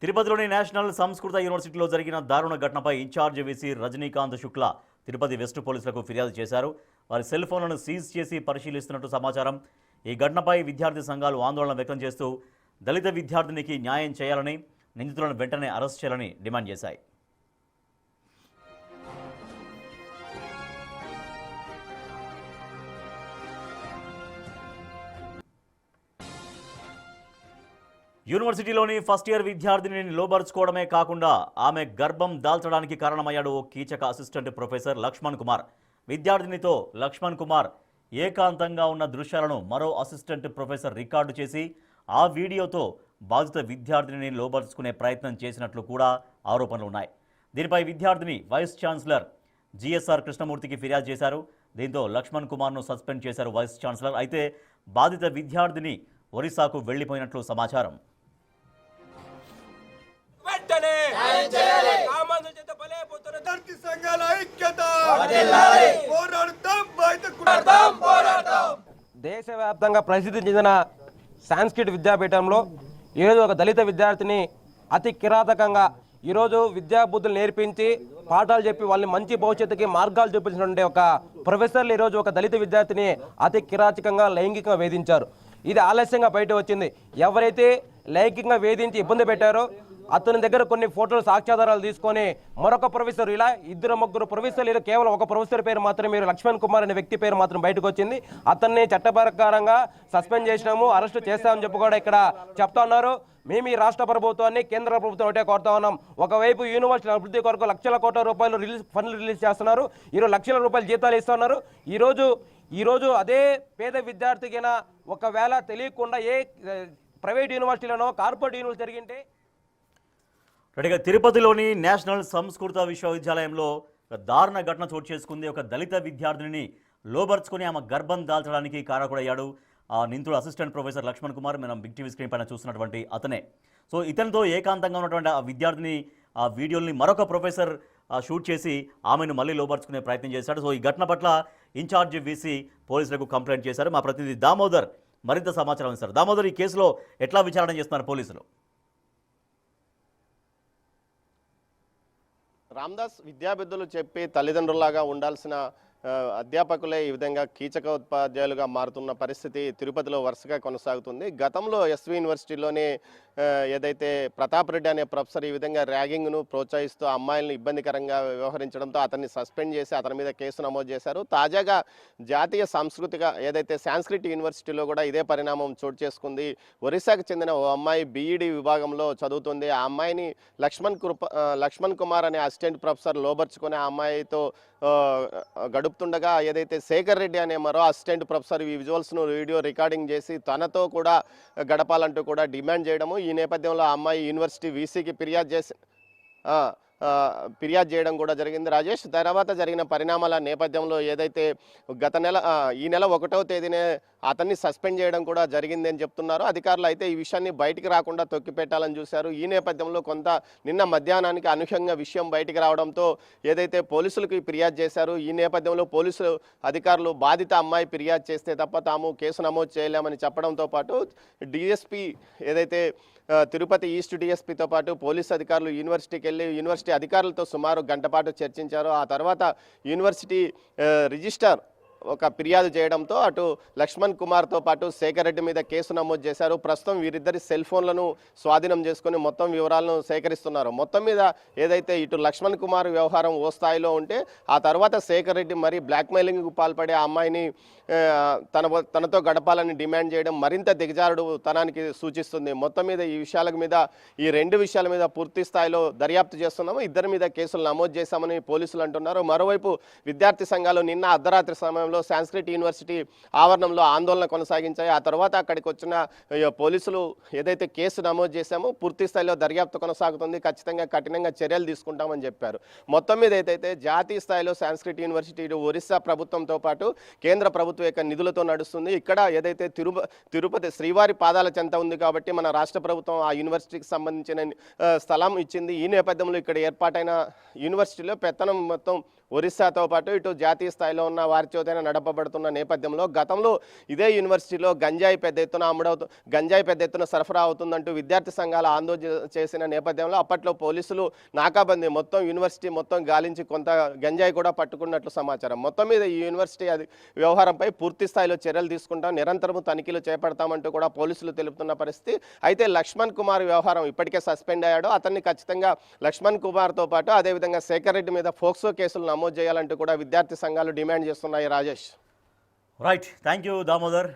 తిరుపతిలోని నేషనల్ సంస్కృత యూనివర్సిటీలో జరిగిన దారుణ ఘటనపై incharge VC Rajinikanth Shukla Tirupati west పోలీసులకు ఫిర్యాదు చేశారు. వారి సెల్ ఫోన్లను సీజ్ చేసి పరిశీలిస్తున్నట్టు సమాచారం. ఈ ఘటనపై విద్యార్థి సంఘాలు ఆందోళన వ్యక్తం చేస్తూ దళిత విద్యార్థినికి న్యాయం చేయాలని, నిందితులను వెంటనే అరెస్ట్ చేయాలని డిమాండ్ చేశాయి. యూనివర్సిటీలోని ఫస్ట్ ఇయర్ విద్యార్థిని లోబరుచుకోవడమే కాకుండా ఆమె గర్భం దాల్చడానికి కారణమయ్యాడు ఓ కీచక అసిస్టెంట్ ప్రొఫెసర్ లక్ష్మణ్ కుమార్. విద్యార్థినితో లక్ష్మణ్ కుమార్ ఏకాంతంగా ఉన్న దృశ్యాలను మరో అసిస్టెంట్ ప్రొఫెసర్ రికార్డు చేసి ఆ వీడియోతో బాధిత విద్యార్థిని లోబరుచుకునే ప్రయత్నం చేసినట్లు కూడా ఆరోపణలు ఉన్నాయి. దీనిపై విద్యార్థిని వైస్ ఛాన్సలర్ జిఎస్ఆర్ కృష్ణమూర్తికి ఫిర్యాదు చేశారు. దీంతో లక్ష్మణ్ కుమార్ను సస్పెండ్ చేశారు వైస్ ఛాన్సలర్. అయితే బాధిత విద్యార్థిని ఒరిస్సాకు వెళ్లిపోయినట్లు సమాచారం. దేశవ్యాప్తంగా ప్రసిద్ధి చెందిన సాంస్క్రిట్ విద్యాపీఠంలో ఈరోజు ఒక దళిత విద్యార్థిని అతి కిరాతకంగా ఈరోజు విద్యాబుద్ధులు నేర్పించి పాఠాలు చెప్పి వాళ్ళని మంచి భవిష్యత్తుకి మార్గాలు చూపించినటువంటి ఒక ప్రొఫెసర్లు ఈరోజు ఒక దళిత విద్యార్థిని అతి కిరాతకంగా లైంగికంగా వేధించారు. ఇది ఆలస్యంగా బయట వచ్చింది. ఎవరైతే లైంగికంగా వేధించి ఇబ్బంది పెట్టారో అతని దగ్గర కొన్ని ఫోటోలు సాక్ష్యాధారాలు తీసుకొని మరొక ప్రొఫెసర్, ఇలా ఇద్దరు ముగ్గురు ప్రొఫెసర్లు, కేవలం ఒక ప్రొఫెసర్ పేరు మాత్రమే మీరు లక్ష్మణ్ కుమార్ అనే వ్యక్తి పేరు మాత్రం బయటకు వచ్చింది. అతన్ని చట్టప్రకారంగా సస్పెండ్ చేసినాము, అరెస్ట్ చేస్తామని చెప్పి కూడా ఇక్కడ చెప్తా ఉన్నారు. మేము ఈ రాష్ట్ర ప్రభుత్వాన్ని, కేంద్ర ప్రభుత్వం ఒకటే కోరుతా ఉన్నాం. ఒకవైపు యూనివర్సిటీ అభివృద్ధి కొరకు లక్షల కోట్ల రూపాయలు ఫండ్లు రిలీజ్ చేస్తున్నారు, 20 లక్షల రూపాయలు జీతాలు ఇస్తున్నారు. ఈరోజు అదే పేద విద్యార్థికైనా ఒకవేళ తెలియకుండా ఏ ప్రైవేట్ యూనివర్సిటీలోనో కార్పొరేట్ యూనివర్సిటీ జరిగింటే. రెడీగా తిరుపతిలోని నేషనల్ సంస్కృత విశ్వవిద్యాలయంలో దారుణ ఘటన చోటు చేసుకుంది. ఒక దళిత విద్యార్థిని లోబర్చుకుని ఆమె గర్భం దాల్చడానికి కారకుడయ్యాడు ఆ నిందితుడు అసిస్టెంట్ ప్రొఫెసర్ లక్ష్మణ్ కుమార్. మనం బిగ్ టీవీ స్క్రీన్ పైన చూస్తున్నటువంటి అతనే. సో ఇతనితో ఏకాంతంగా ఉన్నటువంటి ఆ విద్యార్థిని ఆ వీడియోని మరొక ప్రొఫెసర్ షూట్ చేసి ఆమెను మళ్ళీ లోబర్చుకునే ప్రయత్నం చేశాడు. సో ఈ ఘటన పట్ల ఇన్ఛార్జ్ వీసీ పోలీసులకు కంప్లైంట్ చేశారు. మా ప్రతినిధి దామోదర్ మరింత సమాచారం ఇస్తారు. దామోదర్, ఈ కేసులో ఎట్లా విచారణ చేస్తున్నారు పోలీసులు? రామ్దాస్, విద్యాబుద్ధులు చెప్పి తల్లిదండ్రులాగా ఉండాల్సిన అధ్యాపకులే ఈ విధంగా కీచక ఉపాధ్యాయులుగా మారుతున్న పరిస్థితి తిరుపతిలో వరుసగా కొనసాగుతుంది. గతంలో ఎస్వి యూనివర్సిటీలోని ఏదైతే ప్రతాప్ రెడ్డి అనే ప్రొఫెసర్ ఈ విధంగా ర్యాగింగ్ను ప్రోత్సహిస్తూ అమ్మాయిలను ఇబ్బందికరంగా వ్యవహరించడంతో అతన్ని సస్పెండ్ చేసి అతని మీద కేసు నమోదు చేశారు. తాజాగా జాతీయ సాంస్కృతిక ఏదైతే సాంస్క్రిట్ యూనివర్సిటీలో కూడా ఇదే పరిణామం చోటు చేసుకుంది. ఒరిస్సాకు చెందిన ఓ అమ్మాయి బీఈడి విభాగంలో చదువుతుంది. ఆ అమ్మాయిని లక్ష్మణ్ కుమార్ అనే అసిస్టెంట్ ప్రొఫెసర్ లోబర్చుకుని ఆ అమ్మాయితో గడుపుతుండగా ఏదైతే శేఖర్ రెడ్డి అనే మరో అసిస్టెంట్ ప్రొఫెసర్ ఈ విజువల్స్ను వీడియో రికార్డింగ్ చేసి తనతో కూడా గడపాలంటూ కూడా డిమాండ్ చేయడము. ఈ నేపథ్యంలో ఆ అమ్మాయి యూనివర్సిటీ వీసీకి ఫిర్యాదు చేయడం కూడా జరిగింది. రాజేష్, తర్వాత జరిగిన పరిణామాల నేపథ్యంలో ఏదైతే ఈ నెల 1వ తేదీనే అతన్ని సస్పెండ్ చేయడం కూడా జరిగింది అని చెప్తున్నారు అధికారులు. అయితే ఈ విషయాన్ని బయటికి రాకుండా తొక్కిపెట్టాలని చూశారు. ఈ నేపథ్యంలో నిన్న మధ్యాహ్నానికి అనూహ్యంగా విషయం బయటికి రావడంతో ఏదైతే పోలీసులకు ఫిర్యాదు చేశారు. ఈ నేపథ్యంలో పోలీసు అధికారులు బాధిత అమ్మాయి ఫిర్యాదు చేస్తే తప్ప తాము కేసు నమోదు చేయలేమని చెప్పడంతో పాటు డిఎస్పీ ఏదైతే తిరుపతి ఈస్ట్ డిఎస్పీతో పాటు పోలీసు అధికారులు యూనివర్సిటీకి వెళ్ళి యూనివర్సిటీ అధికారులతో సుమారు గంట పాటు చర్చించారు. ఆ తర్వాత యూనివర్సిటీ రిజిస్ట్రార్ ఒక ఫిర్యాదు చేయడంతో అటు లక్ష్మణ్ కుమార్తో పాటు శేఖర్ రెడ్డి మీద కేసు నమోదు చేశారు. ప్రస్తుతం వీరిద్దరి సెల్ ఫోన్లను స్వాధీనం చేసుకుని మొత్తం వివరాలను సేకరిస్తున్నారు. మొత్తం మీద ఏదైతే ఇటు లక్ష్మణ్ కుమార్ వ్యవహారం ఓ స్థాయిలో ఉంటే ఆ తర్వాత శేఖర్ రెడ్డి మరి బ్లాక్మెయిలింగ్కు పాల్పడే ఆ అమ్మాయిని తనతో గడపాలని డిమాండ్ చేయడం మరింత దిగజారుడు తనానికి సూచిస్తుంది. మొత్తం మీద ఈ రెండు విషయాల మీద పూర్తి స్థాయిలో దర్యాప్తు చేస్తున్నాము. ఇద్దరి మీద కేసులు నమోదు చేశామని పోలీసులు అంటున్నారు. మరోవైపు విద్యార్థి సంఘాలు నిన్న అర్ధరాత్రి సమయంలో సాంస్క్రిట్ యూనివర్సిటీ ఆవరణంలో ఆందోళన కొనసాగించాయి. ఆ తర్వాత అక్కడికి వచ్చిన పోలీసులు ఏదైతే కేసు నమోదు చేశామో పూర్తి స్థాయిలో దర్యాప్తు కొనసాగుతుంది, ఖచ్చితంగా కఠినంగా చర్యలు తీసుకుంటామని చెప్పారు. మొత్తం మీద ఏదైతే జాతీయ స్థాయిలో సాంస్క్రిట్ యూనివర్సిటీ ఒరిస్సా ప్రభుత్వంతో పాటు కేంద్ర ప్రభుత్వం యొక్క నిధులతో నడుస్తుంది. ఇక్కడ ఏదైతే తిరుపతి శ్రీవారి పాదాల చెంత ఉంది కాబట్టి మన రాష్ట్ర ప్రభుత్వం ఆ యూనివర్సిటీకి సంబంధించిన స్థలం ఇచ్చింది. ఈ నేపథ్యంలో ఇక్కడ ఏర్పాటైన యూనివర్సిటీలో పెత్తనం మొత్తం ఒరిస్సాతో పాటు ఇటు జాతీయ స్థాయిలో ఉన్న వారి చేతనే నడపబడుతున్న నేపథ్యంలో గతంలో ఇదే యూనివర్సిటీలో గంజాయి పెద్ద ఎత్తున సరఫరా అవుతుందంటూ విద్యార్థి సంఘాల ఆందోళన చేసిన నేపథ్యంలో అప్పట్లో పోలీసులు నాకాబందీ మొత్తం యూనివర్సిటీ మొత్తం గాలించి కొంత గంజాయి కూడా పట్టుకున్నట్లు సమాచారం. మొత్తం మీద ఈ యూనివర్సిటీ వ్యవహారంపై పూర్తి స్థాయిలో చర్యలు తీసుకుంటాం, నిరంతరము తనిఖీలు చేపడతామంటూ కూడా పోలీసులు తెలుపుతున్న పరిస్థితి. అయితే లక్ష్మణ్ కుమార్ వ్యవహారం ఇప్పటికే సస్పెండ్ అయ్యాడు. అతన్ని ఖచ్చితంగా లక్ష్మణ్ కుమార్తో పాటు అదేవిధంగా శేఖర్ రెడ్డి మీద ఫోక్సో కేసులు నమోదు చేయాలంటూ కూడా విద్యార్థి సంఘాలు డిమాండ్ చేస్తున్నాయి. Rajesh, right, thank you Damodar.